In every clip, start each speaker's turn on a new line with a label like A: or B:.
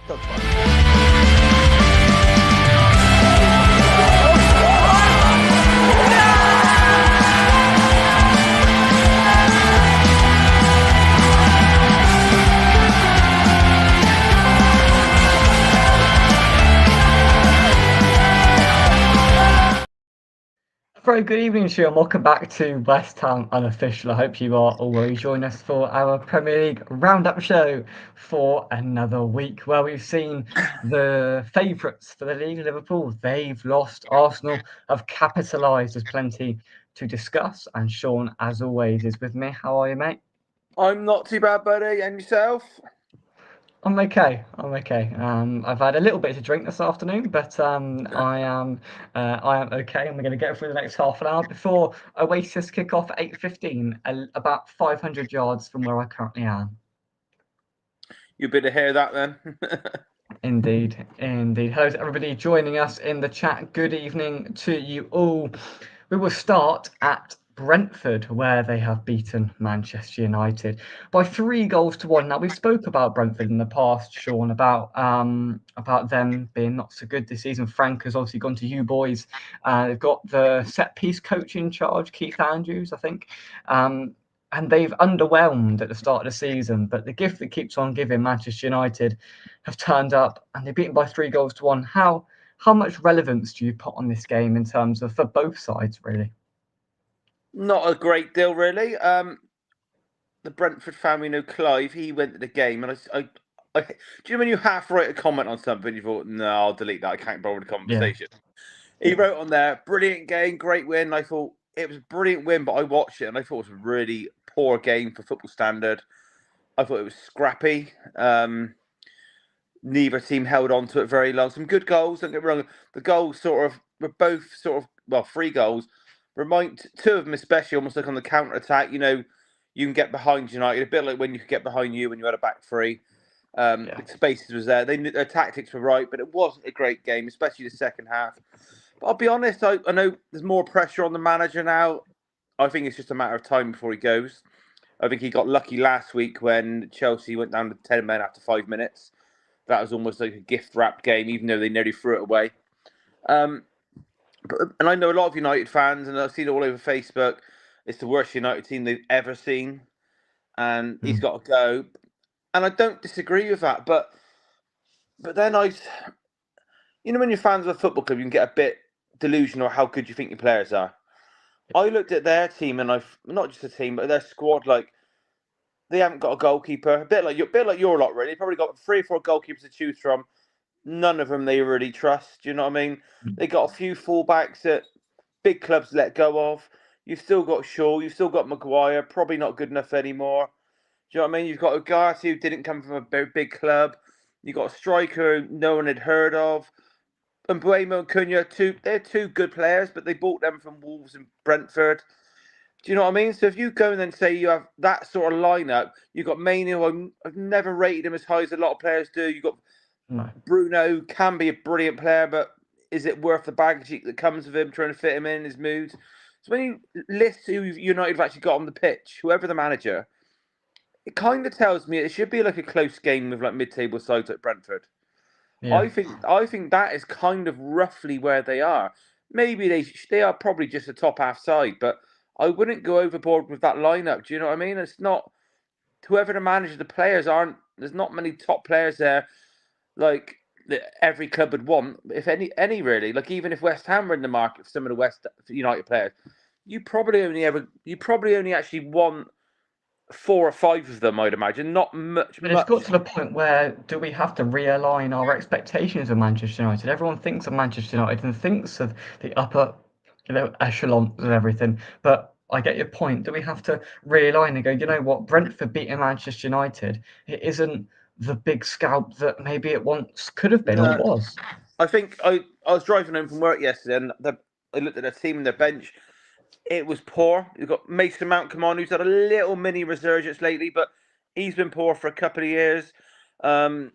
A: That's fine. Very good evening to you and welcome back to West Ham Unofficial. I hope you are all well. You join us for our Premier League roundup show for another week where we've seen the favourites for the league, Liverpool. They've lost. Arsenal have capitalised. There's plenty to discuss. And Sean, as always, is with me. How are you, mate?
B: I'm not too bad, buddy. And yourself?
A: I'm okay. I've had a little bit to drink this afternoon, but I am okay. I'm going to get through the next half an hour before Oasis kick off at 8:15, about 500 yards from where I currently am.
B: You better hear that then.
A: Indeed. Hello to everybody joining us in the chat. Good evening to you all. We will start at Brentford, where they have beaten Manchester United by 3-1. Now, we've spoke about Brentford in the past, Sean, about them being not so good this season. Frank has obviously gone to you boys. They've got the set-piece coach in charge, Keith Andrews, I think. And they've underwhelmed at the start of the season, but the gift that keeps on giving, Manchester United have turned up and they've beaten by 3-1. How much relevance do you put on this game in terms of for both sides, really?
B: Not a great deal, really. The Brentford fan, we know Clive, he went to the game, and I do you know when you half write a comment on something, you thought, no, I'll delete that, I can't bother with the conversation. Yeah. He wrote on there, brilliant game, great win. I thought it was a brilliant win, but I watched it and I thought it was a really poor game for football standard. I thought it was scrappy. Neither team held on to it very long. Some good goals, don't get me wrong. The goals were both 3 goals. Two of them especially almost like on the counter-attack. You know, you can get behind United, a bit like when you could get behind you when you had a back three. The spaces was there. Their tactics were right, but it wasn't a great game, especially the second half. But I'll be honest, I know there's more pressure on the manager now. I think it's just a matter of time before he goes. I think he got lucky last week when Chelsea went down to 10 men after 5 minutes. That was almost like a gift-wrapped game, even though they nearly threw it away. And I know a lot of United fans, and I've seen it all over Facebook, it's the worst United team they've ever seen, and he's got to go. And I don't disagree with that, but then you know when you're fans of a football club, you can get a bit delusional how good you think your players are. I looked at their team, and not just the team, but their squad, like, they haven't got a goalkeeper. A bit like your lot, really. They've probably got 3 or 4 goalkeepers to choose from. None of them they really trust. Do you know what I mean? They got a few fullbacks that big clubs let go of. You've still got Shaw. You've still got Maguire. Probably not good enough anymore. Do you know what I mean? You've got Ugarte who didn't come from a very big club. You've got a striker no one had heard of. And Buemo and Cunha, they're 2 good players, but they bought them from Wolves and Brentford. Do you know what I mean? So if you go and then say you have that sort of lineup, you've got Mainu. I've never rated him as high as a lot of players do. You've got Bruno, can be a brilliant player, but is it worth the baggage that comes with him trying to fit him in his moods? So when you list who United have actually got on the pitch, whoever the manager, it kind of tells me it should be like a close game with like mid-table sides like Brentford. Yeah. I think that is kind of roughly where they are. Maybe they are probably just a top half side, but I wouldn't go overboard with that lineup. Do you know what I mean? It's not whoever the manager, the players aren't. There's not many top players there, like that every club would want, if any really. Like even if West Ham were in the market for some of the West United players, you probably only actually want 4 or 5 of them, I'd imagine. Not much.
A: But it's got to the point where do we have to realign our expectations of Manchester United? Everyone thinks of Manchester United and thinks of the upper echelons and everything. But I get your point. Do we have to realign and go, you know what, Brentford beating Manchester United, it isn't the big scalp that maybe it once could have been or was.
B: I think I was driving home from work yesterday and I looked at their team and their bench. It was poor. You've got Mason Mount come on, who's had a little mini resurgence lately, but he's been poor for a couple of years. A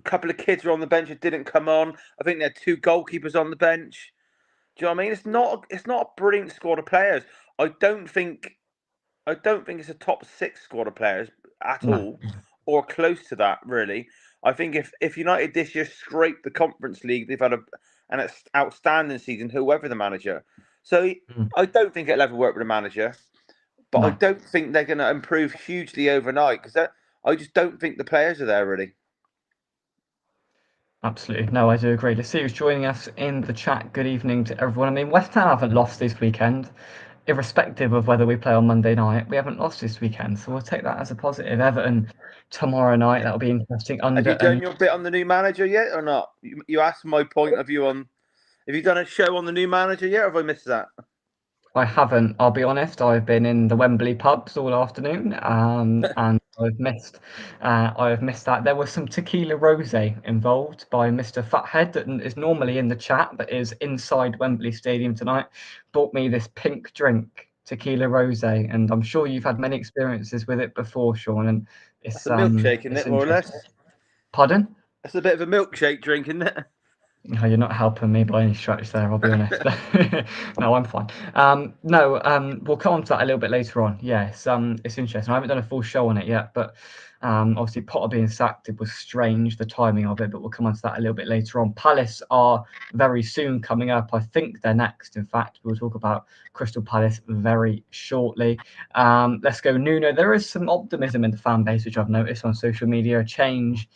B: couple of kids were on the bench that didn't come on. I think there are 2 goalkeepers on the bench. Do you know what I mean? It's not a brilliant squad of players. I don't think it's a top 6 squad of players at all, or close to that, really. I think if United this year scrape the Conference League, they've had an outstanding season, whoever the manager. So I don't think it'll ever work with a manager, but I
A: No.
B: don't think they're going to improve hugely overnight because I just don't think the players are there really.
A: Absolutely. No, I do agree. Let's see who's joining us in the chat. Good evening to everyone. I mean, West Ham haven't lost this weekend, irrespective of whether we play on Monday night. We haven't lost this weekend, so we'll take that as a positive. Everton tomorrow night. That'll be interesting.
B: Have you done your bit on the new manager yet or not? You asked my point of view on. Have you done a show on the new manager yet, or have I missed that?
A: I haven't. I'll be honest. I've been in the Wembley pubs all afternoon, and I've missed that. There was some tequila rosé involved by Mr. Fathead that is normally in the chat, but is inside Wembley Stadium tonight. Bought me this pink drink, tequila rosé, and I'm sure you've had many experiences with it before, Sean. And
B: That's a milkshake, isn't
A: it's
B: it, more or less?
A: Pardon?
B: That's a bit of a milkshake drink, isn't it?
A: No, you're not helping me by any stretch there, I'll be honest. No, I'm fine. We'll come on to that a little bit later on. Yes, it's interesting. I haven't done a full show on it yet, but obviously Potter being sacked, it was strange, the timing of it, but we'll come on to that a little bit later on. Palace are very soon coming up. I think they're next. In fact, we'll talk about Crystal Palace very shortly. Let's go, Nuno. There is some optimism in the fan base, which I've noticed on social media, a change.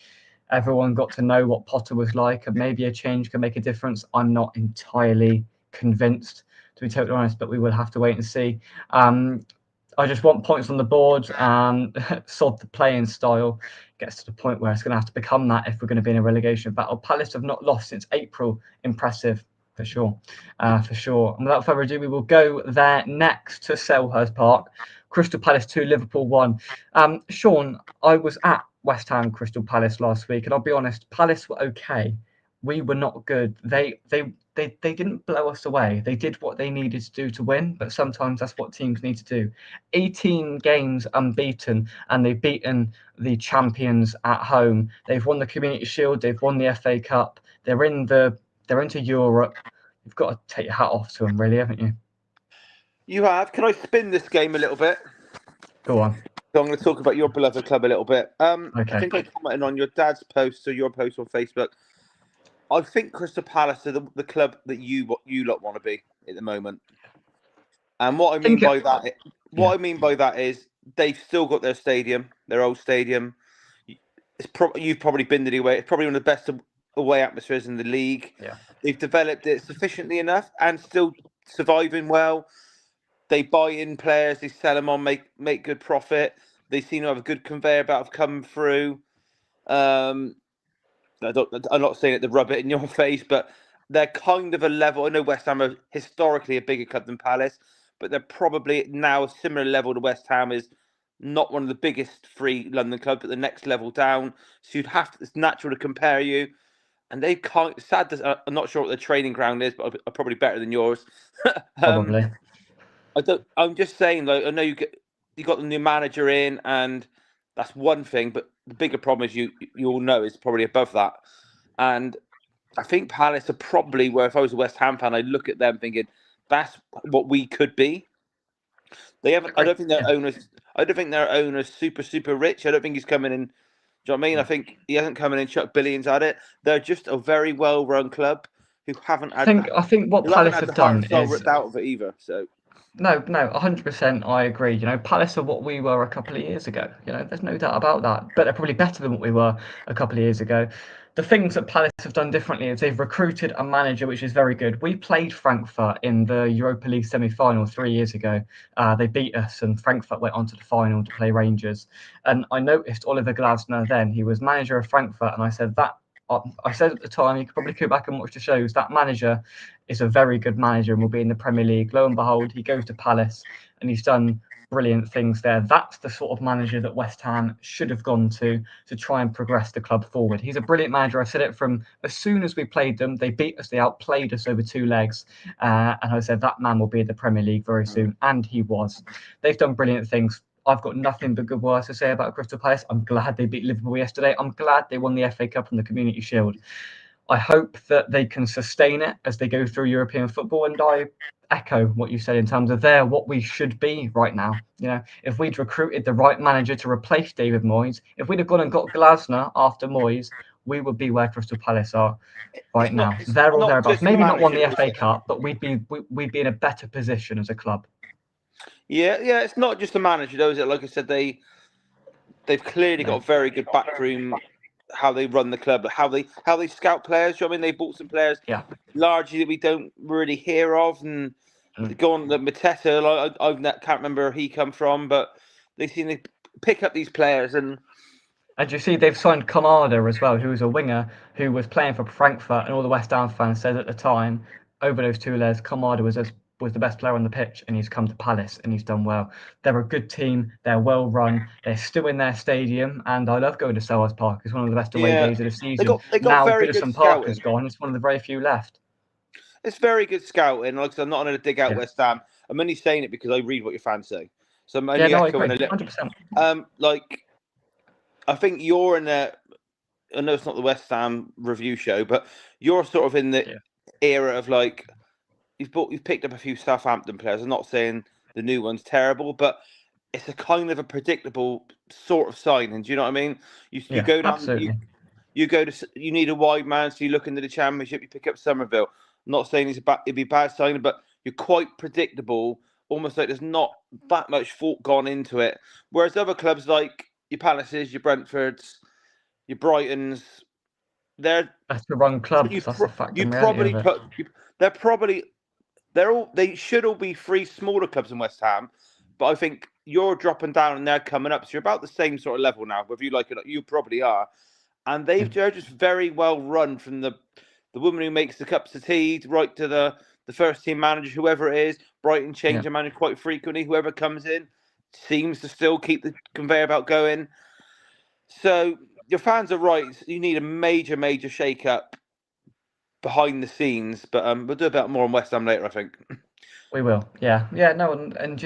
A: Everyone got to know what Potter was like, and maybe a change can make a difference. I'm not entirely convinced, to be totally honest, but we will have to wait and see. I just want points on the board. Sod the playing style gets to the point where it's going to have to become that if we're going to be in a relegation battle. Palace have not lost since April. Impressive, for sure. For sure. And without further ado, we will go there next to Selhurst Park. Crystal Palace 2, Liverpool 1. Sean, I was at West Ham Crystal Palace last week, and I'll be honest, Palace were okay. We were not good. They didn't blow us away. They did what they needed to do to win, but sometimes that's what teams need to do. 18 games unbeaten, and they've beaten the champions at home. They've won the Community Shield. They've won the FA Cup. They're into Europe. You've got to take your hat off to them, really, haven't you?
B: You have. Can I spin this game a little bit?
A: Go on.
B: So I'm going to talk about your beloved club a little bit.
A: Okay.
B: I think I commented on your dad's post or your post on Facebook. I think Crystal Palace are the club that you lot want to be at the moment. And what I mean by that is they've still got their stadium, their old stadium. You've probably been to the away. It's probably one of the best away atmospheres in the league.
A: Yeah.
B: They've developed it sufficiently enough and still surviving well. They buy in players, they sell them on, make good profit. They seem to have a good conveyor belt of come through. I'm not saying it to rub it in your face, but they're kind of a level. I know West Ham are historically a bigger club than Palace, but they're probably now a similar level to West Ham. Is not one of the biggest three London clubs, but the next level down. So it's natural to compare you. And they can't. I'm not sure what the training ground is, but are probably better than yours.
A: Probably.
B: I'm just saying, like, I know you got the new manager in, and that's one thing. But the bigger problem is you all know is probably above that. And I think Palace are probably where if I was a West Ham fan, I'd look at them thinking that's what we could be. They haven't. I don't think their owners. I don't think their owner's super rich. I don't think he's coming in. Do you know what I mean? I think he hasn't come in and chucked billions at it. They're just a very well-run club who haven't had.
A: I think what Palace have done is
B: ripped out of it either. So.
A: No, 100%. I agree. You know, Palace are what we were a couple of years ago. You know, there's no doubt about that. But they're probably better than what we were a couple of years ago. The things that Palace have done differently is they've recruited a manager which is very good. We played Frankfurt in the Europa League semi-final 3 years ago. They beat us, and Frankfurt went on to the final to play Rangers. And I noticed Oliver Glasner then. He was manager of Frankfurt, and I said at the time, you could probably go back and watch the shows, that manager is a very good manager and will be in the Premier League. Lo and behold, he goes to Palace and he's done brilliant things there. That's the sort of manager that West Ham should have gone to try and progress the club forward. He's a brilliant manager. I said it from as soon as we played them. They beat us. They outplayed us over 2 legs. And I said that man will be in the Premier League very soon. And he was. They've done brilliant things. I've got nothing but good words to say about Crystal Palace. I'm glad they beat Liverpool yesterday. I'm glad they won the FA Cup and the Community Shield. I hope that they can sustain it as they go through European football, and echo what you said in terms of they're what we should be right now. If we'd recruited the right manager to replace David Moyes, if we'd have gone and got Glasner after Moyes, we would be where Crystal Palace are right now. They're all thereabouts. Maybe not won the FA Cup, but we'd be in a better position as a club.
B: Yeah. It's not just the manager, though, is it? Like I said, they've clearly got a very good backroom. How they run the club, how they scout players. You know what I mean, they bought some players largely that we don't really hear of, and go on the Mateta. Like, I can't remember where he come from, but they seem to pick up these players. And
A: you see, they've signed Kamada as well, who was a winger who was playing for Frankfurt, and all the West Ham fans said at the time, over those 2 years, Kamada was the best player on the pitch, and he's come to Palace and he's done well. They're a good team. They're well run. They're still in their stadium, and I love going to Selhurst Park. It's one of the best away days of the season.
B: They got
A: now
B: very
A: Goodison
B: good
A: Park
B: scouting.
A: is gone. It's one of the very few left.
B: It's very good scouting. Like I said, I'm not going to dig out West Ham. I'm only saying it because I read what your fans say. So I'm only echoing a little.
A: 100%.
B: Like, I think you're in a. I know it's not the West Ham review show, but you're sort of in the era of like you've picked up a few Southampton players. I'm not saying the new one's terrible, but it's a kind of a predictable sort of signing. Do you know what I mean? You go down,
A: absolutely.
B: You need a wide man, so you look into the Championship. You pick up Somerville. I'm not saying it'd be a bad signing, but you're quite predictable. Almost like there's not that much thought gone into it. Whereas other clubs like your Palaces, your Brentfords, your Brightons,
A: that's the wrong club. That's the fact.
B: They should all be 3 smaller clubs in West Ham, but I think you're dropping down and they're coming up, so you're about the same sort of level now. Whether you like it, you probably are, and they're just very well run from the woman who makes the cups of tea right to the first team manager, whoever it is. Brighton change their manager quite frequently. Whoever comes in seems to still keep the conveyor belt going. So your fans are right. You need a major shake-up behind the scenes, but we'll do a bit more on West Ham later, I think.
A: We will, no, and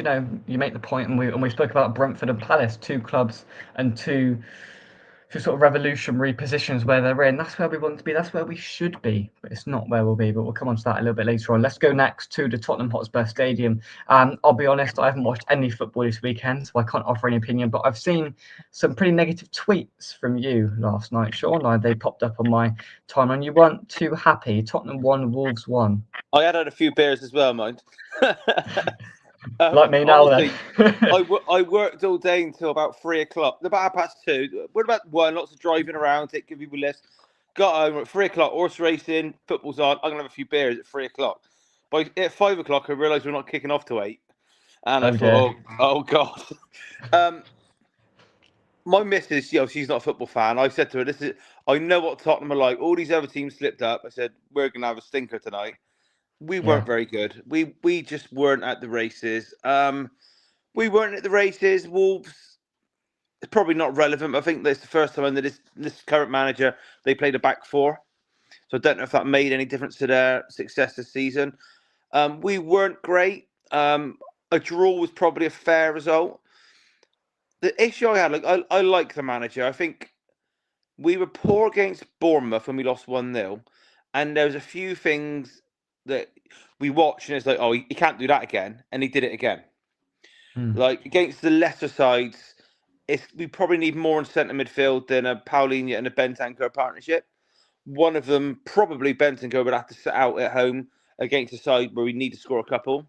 A: you make the point, and we spoke about Brentford and Palace, 2 clubs and two sort of revolutionary positions where they're in. That's where we want to be. That's where we should be, but it's not where we'll be. But we'll come on to that a little bit later on. Let's go next to the Tottenham Hotspur Stadium. I'll be honest, I haven't watched any football this weekend, so I can't offer any opinion. But I've seen some pretty negative tweets from you last night, Sean. They popped up on my timeline. You weren't too happy. Tottenham won, Wolves won.
B: I had a few beers as well, mind.
A: Like me now, honestly,
B: then. I worked all day until about 3 o'clock. About 2:30. We're about 1. Lots of driving around, taking people list. Got home at 3 o'clock. Horse racing, football's on. I'm gonna have a few beers at 3 o'clock. But at 5 o'clock, I realised we're not kicking off till 8, and I thought, oh god. My missus, she's not a football fan. I said to her, I know what Tottenham are like. All these other teams slipped up. I said, we're gonna have a stinker tonight. We weren't very good. We just weren't at the races. We weren't at the races. Wolves, it's probably not relevant. But I think that's the first time under this current manager they played a back 4. So I don't know if that made any difference to their success this season. We weren't great. A draw was probably a fair result. The issue I had, I like the manager. I think we were poor against Bournemouth when we lost 1-0, and there was a few things that we watched and it's like, oh, he can't do that again, and he did it again. Like against the lesser sides, we probably need more in centre midfield than a Paulinho and a Bentancur partnership. One of them, probably Bentancur, would have to sit out at home against a side where we need to score a couple.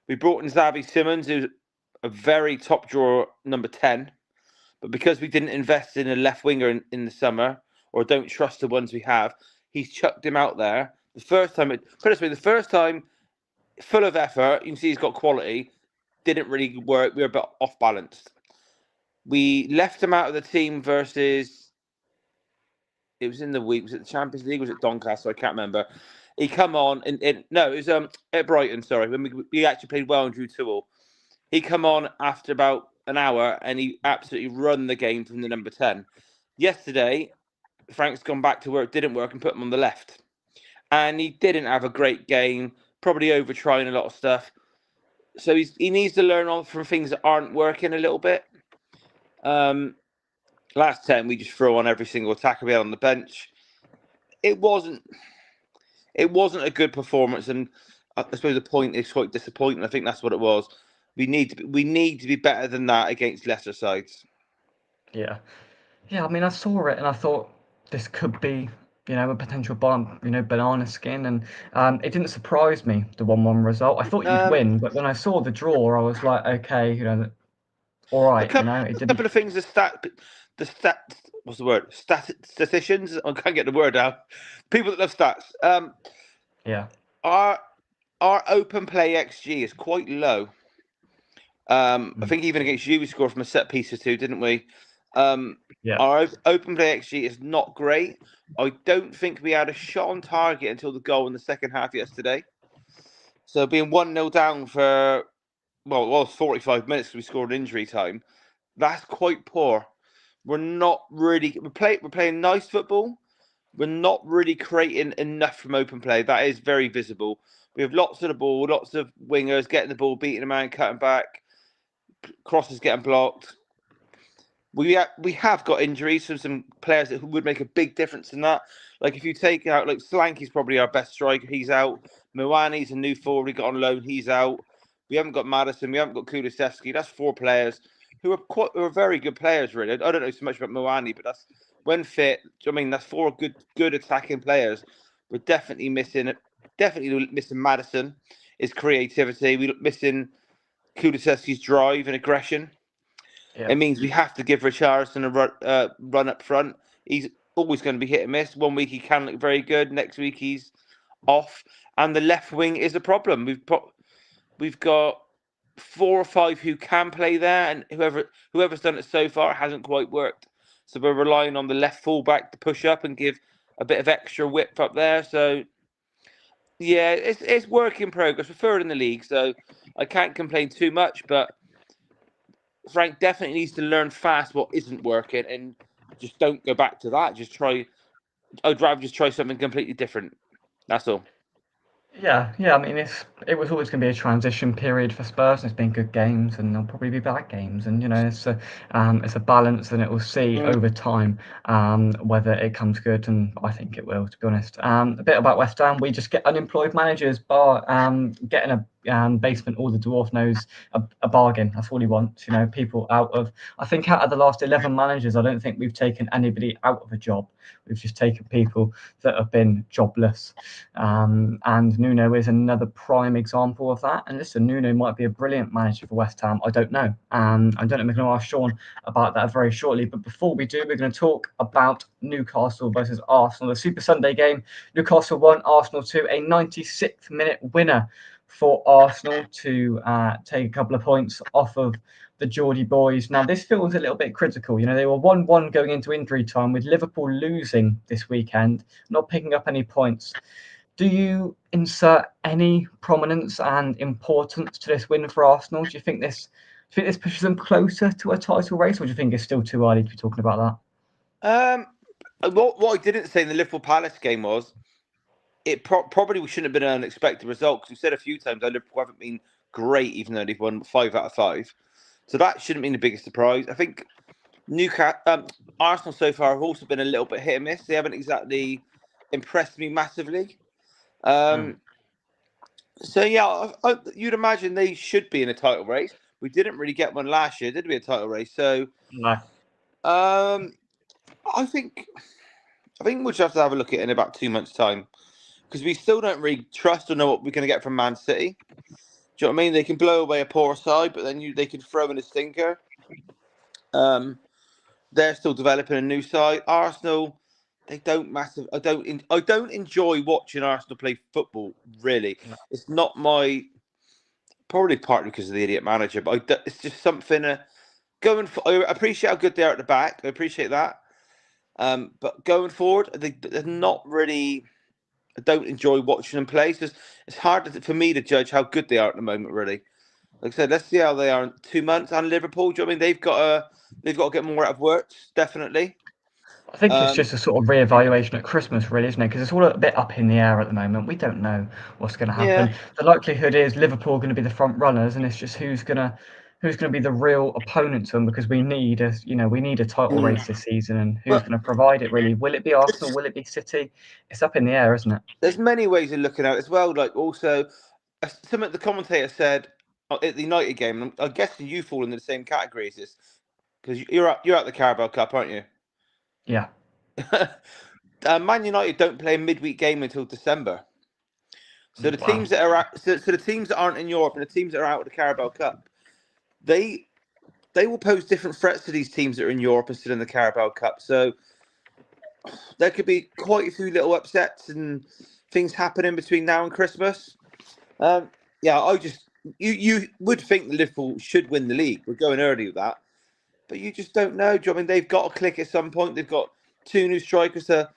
B: We brought in Xavi Simons, who's a very top drawer number 10, but because we didn't invest in a left winger in the summer, or don't trust the ones we have, he's chucked him out there. The first time, full of effort, you can see he's got quality, didn't really work. We were a bit off balanced. We left him out of the team versus, it was in the week, was it the Champions League, was it Doncaster? I can't remember. He come on, no, it was at Brighton, sorry, when we actually played well and drew 2-2. He come on after about an hour and he absolutely run the game from the number 10. Yesterday, Frank's gone back to where it didn't work and put him on the left. And he didn't have a great game, probably over trying a lot of stuff. So he needs to learn from things that aren't working a little bit. Last 10, we just throw on every single attacker we had on the bench. It wasn't a good performance, and I suppose the point is quite disappointing. I think that's what it was. We need to be better than that against lesser sides.
A: Yeah. Yeah, I mean, I saw it and I thought this could be, a potential banana skin, and it didn't surprise me, the 1-1 result. I thought you'd win, but when I saw the draw, I was like, okay, all
B: A
A: right,
B: couple,
A: it
B: a
A: didn't.
B: couple of things. What's the word? Statisticians. I can't get the word out. People that love stats.
A: Yeah,
B: Our open play XG is quite low. I think even against you, we scored from a set piece or two, didn't we?
A: yeah,
B: Our open play XG is not great. I don't think we had a shot on target until the goal in the second half yesterday. So being 1-0 down for, well, it was 45 minutes because we scored injury time. That's quite poor. We're not really we're playing nice football. We're not really creating enough from open play. That is very visible. We have lots of the ball, lots of wingers getting the ball, beating a man, cutting back, crosses getting blocked. We have got injuries from some players that would make a big difference in that. Like if you take out, like Solanke's probably our best striker, he's out. Moani's a new forward, we got on loan, he's out. We haven't got Madison, we haven't got Kulusevski. That's 4 players who are very good players, really. I don't know so much about Moani, but that's when fit. I mean, that's 4 good attacking players. We're definitely missing Madison, his creativity. We're missing Kulusevski's drive and aggression.
A: yeah,
B: It means we have to give Richarlison a run up front. He's always going to be hit and miss. One week he can look very good. Next week he's off. And the left wing is a problem. We've got 4 or 5 who can play there, and whoever's done it so far hasn't quite worked. So we're relying on the left fullback to push up and give a bit of extra width up there. So yeah, it's work in progress. We're third in the league, so I can't complain too much, but Frank definitely needs to learn fast what isn't working and just don't go back to that. I'd rather just try something completely different. That's all.
A: yeah, yeah. I mean, it was always going to be a transition period for Spurs. There's been good games, and there'll probably be bad games, and it's a balance, and it will see
B: Mm.
A: over time whether it comes good, and I think it will, to be honest. A bit about West Ham: we just get unemployed managers, bar getting a basement. All the dwarf knows a bargain. That's all he wants. People out of. I think out of the last 11 managers, I don't think we've taken anybody out of a job. We've just taken people that have been jobless. And Nuno is another prime example of that. And listen, Nuno might be a brilliant manager for West Ham. I don't know. I don't know. We're going to ask Sean about that very shortly. But before we do, we're going to talk about Newcastle versus Arsenal, the Super Sunday game. Newcastle 1, Arsenal 2, a 96th minute winner for Arsenal to take a couple of points off of the Geordie boys. Now, this feels a little bit critical. They were 1-1 going into injury time, with Liverpool losing this weekend, not picking up any points. Do you insert any prominence and importance to this win for Arsenal? Do you think this pushes them closer to a title race, or do you think it's still too early to be talking about
B: Um, what I didn't say in the Liverpool Palace game was it probably shouldn't have been an unexpected result, because we said a few times that Liverpool haven't been great, even though they've won 5 out of 5. So that shouldn't be the biggest surprise. I think Arsenal so far have also been a little bit hit and miss. They haven't exactly impressed me massively.
A: that?
B: So yeah, you'd imagine they should be in a title race. We didn't really get one last year, did we? A title race. So
A: No.
B: um, I think we'll just have to have a look at it in about 2 months' time, because we still don't really trust or know what we're going to get from Man City. Do you know what I mean? They can blow away a poor side, but then they can throw in a stinker. They're still developing a new side. Arsenal, they don't massive. I don't enjoy watching Arsenal play football. Really,
A: No.
B: it's not my. Probably partly because of the idiot manager, but it's just something. I appreciate how good they are at the back. I appreciate that. But going forward, they're not really. I don't enjoy watching them play. It's hard for me to judge how good they are at the moment. Really, like I said, let's see how they are in 2 months. And Liverpool, do you know what I mean? They've got to get more out of works, definitely.
A: I think it's
B: Um,
A: just a sort of re-evaluation at Christmas, really, isn't it? Because it's all a bit up in the air at the moment. We don't know what's going to
B: yeah.
A: happen. The likelihood is Liverpool are going to be the front runners, and it's just who's going to be the real opponent to them, because we need a title
B: Mm.
A: race this season, and who's
B: But
A: going to provide it, really? Will it be Arsenal? Will it be City? It's up in the air, isn't it?
B: there's many ways of looking at it as well. Like also, something the commentator said at the United game. And I'm guessing you fall into the same category as this because you're at the Carabao Cup, aren't you?
A: Yeah.
B: Man United don't play a midweek game until December. So the
A: Wow.
B: teams that are so the teams that aren't in Europe and the teams that are out of the Carabao Cup, they will pose different threats to these teams that are in Europe and still in the Carabao Cup. So there could be quite a few little upsets and things happening between now and Christmas. Yeah, you would think Liverpool should win the league. We're going early with that, but you just don't know. Do you know what I mean, they've got to click at some point. They've got two new strikers to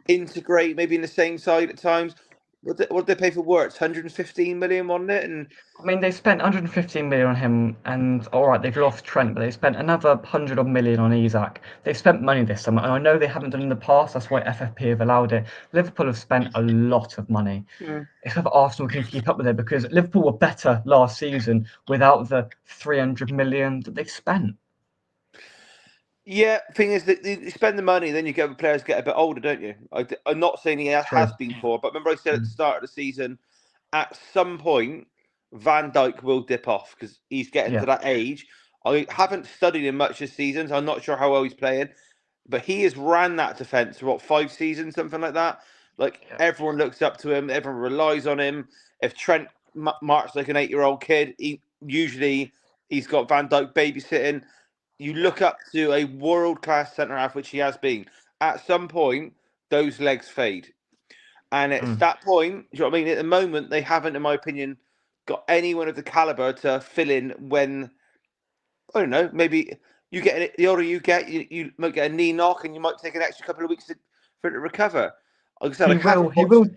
B: integrate, maybe in the same side at times. What did they pay for Wirtz? 115 million, wasn't it? And
A: I mean, they spent 115 million on him, and all right, they've lost Trent, but they spent another 100 odd million on Isak. They've spent money this summer, and I know they haven't done in the past. That's why FFP have allowed it. Liverpool have spent a lot of money. It's whether Arsenal can keep up with it, because Liverpool were better last season without the 300 million that they've spent.
B: yeah, thing is that you spend the money, then you get the players get a bit older, don't you? I'm not saying he has
A: True.
B: been poor, but remember I said at the start of the season, at some point, Van Dijk will dip off because he's getting
A: Yeah.
B: to that age. I haven't studied him much this season, so I'm not sure how well he's playing. But he has ran that defence for what, 5 seasons, something like that. Like
A: Yeah.
B: everyone looks up to him, everyone relies on him. If Trent marks like an 8-year-old kid, he's got Van Dijk babysitting. You look up to a world-class centre half, which he has been. At some point, those legs fade, and it's that point. Do you know what I mean? At the moment, they haven't, in my opinion, got anyone of the caliber to fill in when, I don't know, maybe you get the older you get, you might get a knee knock, and you might take an extra couple of weeks for it to recover. Like I said, I
A: He will.
B: haven't
A: He
B: watched.
A: will.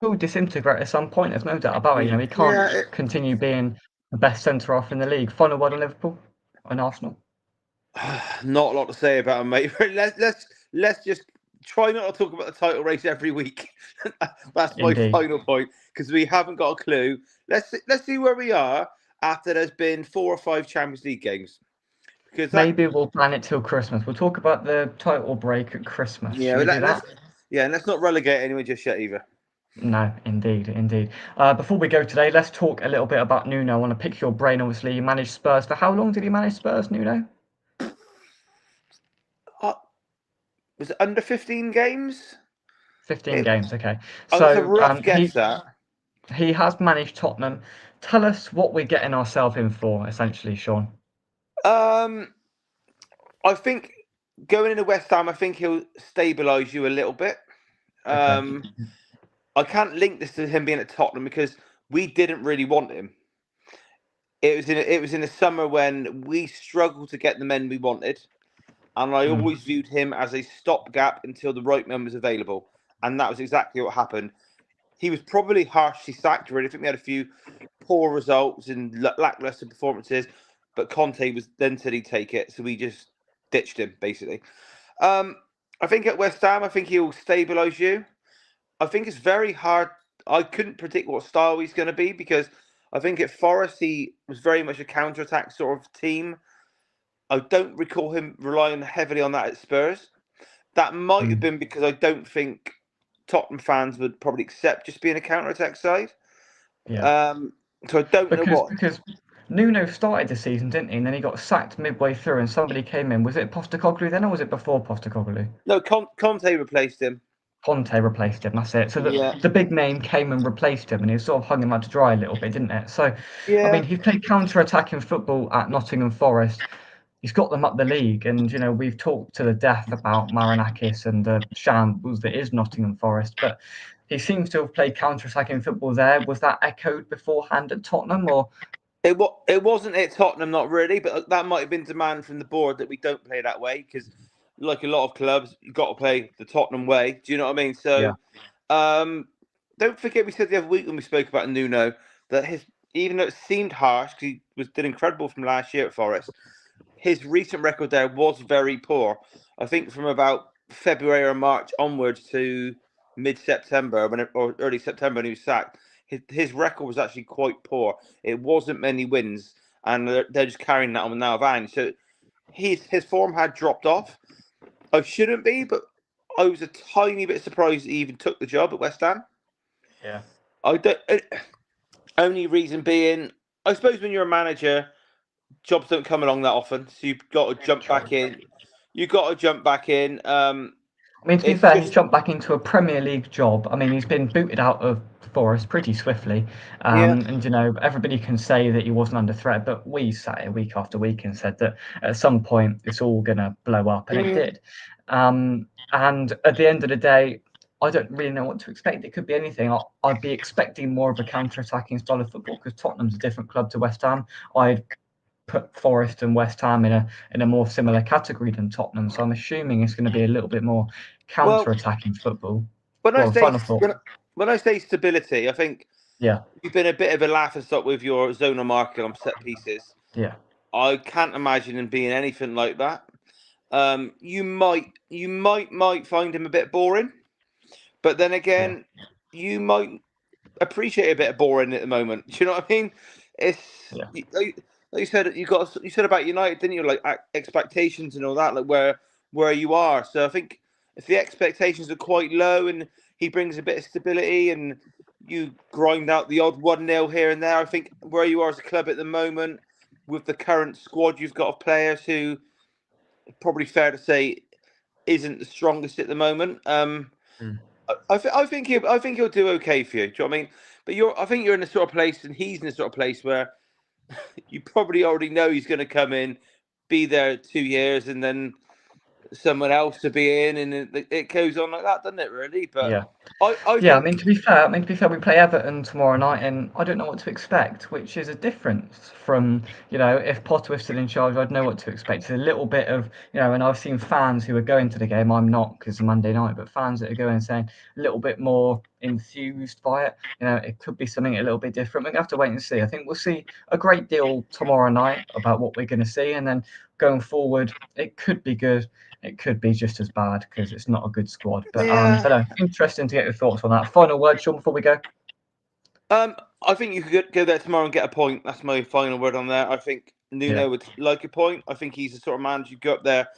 A: He will disintegrate at some point. There's no doubt about it. You know, he can't
B: Yeah,
A: continue being the best centre half in the league. Final word on Liverpool and Arsenal.
B: not a lot to say about him, mate. Let's just try not to talk about the title race every week. That's my
A: Indeed.
B: final point because we haven't got a clue. Let's see where we are after there's been 4 or 5 Champions League games. Because
A: Maybe we'll plan it till Christmas. We'll talk about the title break at Christmas.
B: yeah,
A: Should we do that?
B: and let's not relegate anyone just yet either.
A: No, indeed, indeed. Before we go today, let's talk a little bit about Nuno. I want to pick your brain. Obviously, you managed Spurs. For how long did he manage Spurs, Nuno?
B: Was it under 15 games?
A: 15 games, okay.
B: It's a
A: So
B: rough guess, that.
A: he has managed Tottenham. Tell us what we're getting ourselves in for, essentially, Sean.
B: I think going into West Ham, I think he'll stabilise you a little bit.
A: Okay.
B: I can't link this to him being at Tottenham because we didn't really want him. It was in the summer when we struggled to get the men we wanted, and I always viewed him as a stopgap until the right man was available, and that was exactly what happened. He was probably harshly sacked. Really, I think we had a few poor results and lackluster performances, but Conte was then said he'd take it, so we just ditched him basically. I think at West Ham, I think he'll stabilise you. I think it's very hard. I couldn't predict what style he's going to be because I think at Forest he was very much a counter-attack sort of team. I don't recall him relying heavily on that at Spurs. That might have been because I don't think Tottenham fans would probably accept just being a counter-attack side.
A: Yeah.
B: So I don't know what.
A: Because Nuno started the season, didn't he? And then he got sacked midway through, and somebody came in. Was it Postecoglou then, or was it before Postecoglou?
B: No, Conte replaced him.
A: Conte replaced him. That's it. So
B: Yeah.
A: the big name came and replaced him, and he sort of hung him out to dry a little bit, didn't it? So, I mean,
B: Yeah.
A: he played counter-attacking football at Nottingham Forest. He's got them up the league, and you know we've talked to the death about Marinakis and the shambles that is Nottingham Forest, but he seems to have played counter-attacking football there. Was that echoed beforehand at Tottenham, or
B: It wasn't at Tottenham, not really, but that might have been demand from the board that we don't play that way because, like a lot of clubs, you've got to play the Tottenham way. Do you know what I mean? So,
A: yeah,
B: don't forget we said the other week when we spoke about Nuno that even though it seemed harsh because he did incredible from last year at Forest, his recent record there was very poor. I think from about February or March onwards to mid-September or early September when he was sacked, his record was actually quite poor. It wasn't many wins, and they're just carrying that on now, Van. So his form had dropped off. I shouldn't be, but I was a tiny bit surprised he even took the job at West Ham.
A: yeah.
B: I don't. Only reason being, I suppose when you're a manager, jobs don't come along that often, so you've got to jump back in. You've got to jump back in.
A: I mean, to be
B: It's
A: fair, he's
B: just
A: jumped back into a Premier League job. I mean, he's been booted out of Forest pretty swiftly.
B: yeah.
A: And, you know, everybody can say that he wasn't under threat, but we sat here week after week and said that at some point it's all going to blow up, and it did. And at the end of the day, I don't really know what to expect. It could be anything. I'd be expecting more of a counter-attacking style of football because Tottenham's a different club to West Ham. I'd put Forest and West Ham in a more similar category than Tottenham. So I'm assuming it's going to be a little bit more
B: Well,
A: counter-attacking football.
B: when I
A: Well,
B: say
A: final thought.
B: when I say stability, I think
A: Yeah,
B: you've been a bit of a laughing stock with your zonal marking on set pieces.
A: yeah,
B: I can't imagine him being anything like that. You might find him a bit boring, but then
A: yeah,
B: again, you might appreciate a bit of boring at the moment. Do you know what I mean? It's
A: yeah,
B: like you said. You said about United, didn't you? Like expectations and all that, like where you are. So I think if the expectations are quite low and he brings a bit of stability and you grind out the odd 1-0 here and there, I think where you are as a club at the moment with the current squad you've got of players who probably fair to say isn't the strongest at the moment.
A: mm,
B: I think he'll do okay for you. Do you know what I mean? But I think you're in a sort of place, and he's in a sort of place where you probably already know he's going to come in, be there 2 years, and then someone else to be in, and it goes on like that, doesn't it? Really, but
A: yeah.
B: I
A: Yeah,
B: think
A: I mean, to be fair, we play Everton tomorrow night, and I don't know what to expect, which is a difference from, you know, if Potter was still in charge, I'd know what to expect. It's a little bit of, you know, and I've seen fans who are going to the game. I'm not because it's Monday night, but fans that are going saying a little bit more enthused by it. You know, it could be something a little bit different. We're gonna have to wait and see. I think we'll see a great deal tomorrow night about what we're going to see, and then going forward, it could be good. It could be just as bad because it's not a good squad.
B: yeah.
A: But interesting to get your thoughts on that. Final word, Sean, before we go.
B: I think you could go there tomorrow and get a point. That's my final word on there. I think
A: Yeah,
B: Nuno would like a point. I think he's the sort of man you go up there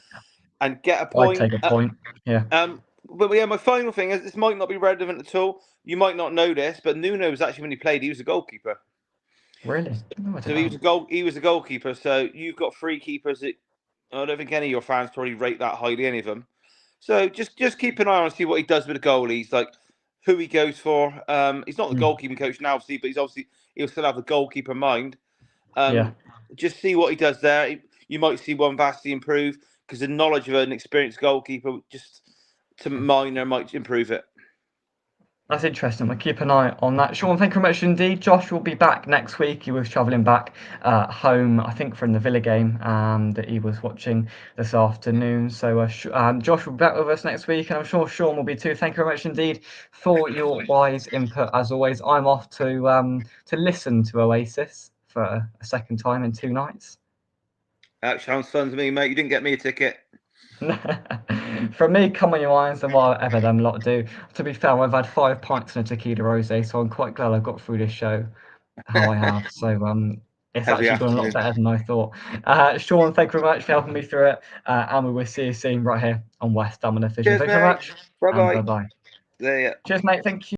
B: and get a
A: I'd
B: point.
A: take a point. Yeah,
B: But yeah, my final thing is this might not be relevant at all. You might not know this, but Nuno was actually when he played, he was a goalkeeper.
A: really. No, I
B: So
A: don't know.
B: he was a goalkeeper. So you've got three keepers that I don't think any of your fans probably rate that highly, any of them. So just keep an eye on and see what he does with the goalies, like who he goes for. He's not the
A: Mm,
B: goalkeeping coach now, obviously, but he'll still have the goalkeeper mind.
A: yeah.
B: Just see what he does there. You might see one vastly improve because the knowledge of an experienced goalkeeper just to minor might improve it.
A: That's interesting. We'll keep an eye on that. Sean, thank you very much indeed. Josh will be back next week. He was travelling back home, I think, from the Villa game that he was watching this afternoon. So Josh will be back with us next week, and I'm sure Sean will be too. Thank you very much indeed for your wise input. As always, I'm off to listen to Oasis for a second time in 2 nights.
B: That sounds fun to me, mate. You didn't get me a ticket.
A: From me, come on your irons and whatever them lot do. To be fair, I've had 5 pints and a tequila rosé, so I'm quite glad I got through this show how I have. So it's
B: Heavy
A: actually gone a lot
B: afternoon.
A: better than I thought. Sean, thank you very much for helping me through it, and we will see you soon right here on West Ham Unofficial.
B: Cheers,
A: Thanks very
B: mate.
A: much,
B: Bye
A: and bye
B: bye.
A: bye.
B: There you.
A: Cheers, mate. Thank you.